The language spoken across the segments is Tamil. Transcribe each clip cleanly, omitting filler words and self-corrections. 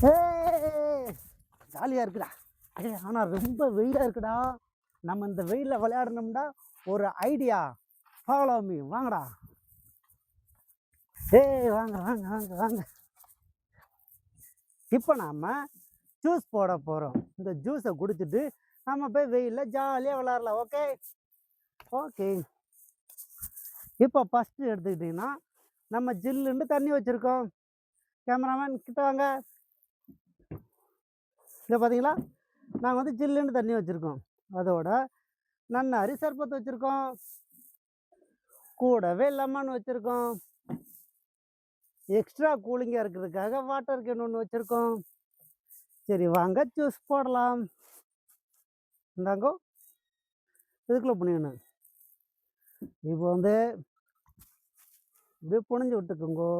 ஏ ஜாலியாக இருக்குடா. ஆனால் ரொம்ப வெயிலாக இருக்குடா. நம்ம இந்த வெயிலில் விளையாடணும்னா ஒரு ஐடியா. ஃபாலோ மீ, வாங்கடா. வாங்க வாங்க வாங்க வாங்க. இப்போ நாம் ஜூஸ் போட போகிறோம். இந்த ஜூஸை குடிச்சிட்டு நம்ம போய் வெயிலில் ஜாலியாக விளையாடலாம். Okay okay. இப்போ ஃபஸ்ட்டு எடுத்துக்கிட்டிங்கன்னா நம்ம ஜில்லுன்னு தண்ணி வச்சுருக்கோம். கேமராமேன் கிட்ட வாங்க. இங்கே பார்த்தீங்களா, நாங்கள் வந்து ஜில்லுன்னு தண்ணி வச்சுருக்கோம். அதோட நன்னாரி சர்பத்து வச்சுருக்கோம். கூடவே லெமன் வச்சுருக்கோம். எக்ஸ்ட்ரா கூலிங்காக இருக்கிறதுக்காக வாட்டர் கேன் ஒன்று வச்சுருக்கோம். சரி வாங்க ஜூஸ் போடலாம். இந்தாங்கோ, இதுக்குள்ளே புனியணும். இப்போ வந்து இப்படியே புனிஞ்சு விட்டுக்குங்கோ.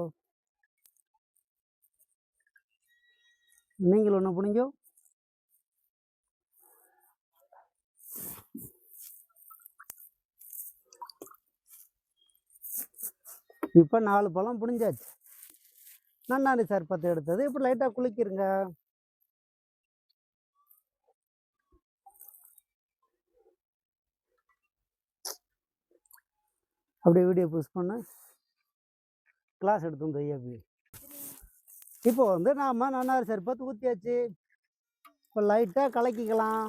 நீங்கள் ஒன்று புனிங்கோ. இப்போ 4 பழம் புனிஞ்சாச்சு. நன்னாரி சர்பத்தை எடுத்தது இப்போ லைட்டாக குளிக்கிருங்க. அப்படியே வீடியோ புஷ் பண்ண கிளாஸ் எடுத்து வந்து அப்படி. இப்போ வந்து நாம் நன்னாரி சர்பத்து ஊற்றியாச்சு. இப்போ லைட்டாக கலக்கிக்கலாம்.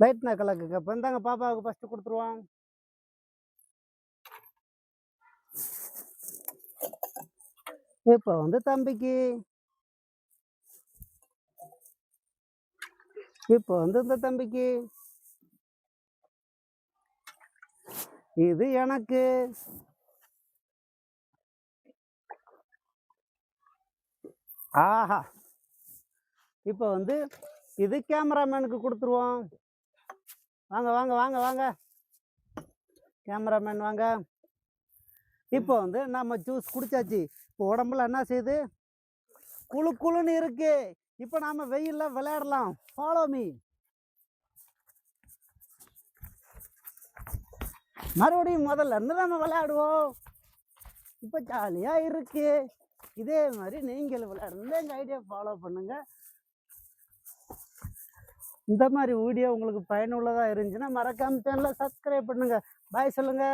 லைட்னா கலக்குங்க. இப்போ இந்தாங்க பாப்பாவுக்கு ஃபஸ்ட்டு கொடுத்துருவோம். இப்போ வந்து தம்பிக்கு. இப்போ வந்து இந்த தம்பிக்கு. இது எனக்கு. ஆஹா. இப்போ வந்து இது கேமராமேனுக்கு கொடுத்துருவோம். வாங்க வாங்க வாங்க வாங்க கேமராமேன் வாங்க. இப்போ வந்து நம்ம ஜூஸ் குடிச்சாச்சு. இப்போ உடம்புல என்ன செய்யுது, குழு குழுன்னு இருக்கு. இப்போ நாம வெயிலில் விளையாடலாம். Follow me. மறுபடியும் முதல்ல இருந்து நம்ம விளையாடுவோம். இப்போ ஜாலியாக இருக்கு. இதே மாதிரி நீங்கள் விளையாடுங்க. எங்கள் ஐடியா ஃபாலோ பண்ணுங்க. இந்த மாதிரி வீடியோ உங்களுக்கு பயனுள்ளதாக இருந்துச்சுன்னா மறக்காம சேனலை சப்ஸ்கிரைப் பண்ணுங்க. பாய் சொல்லுங்க.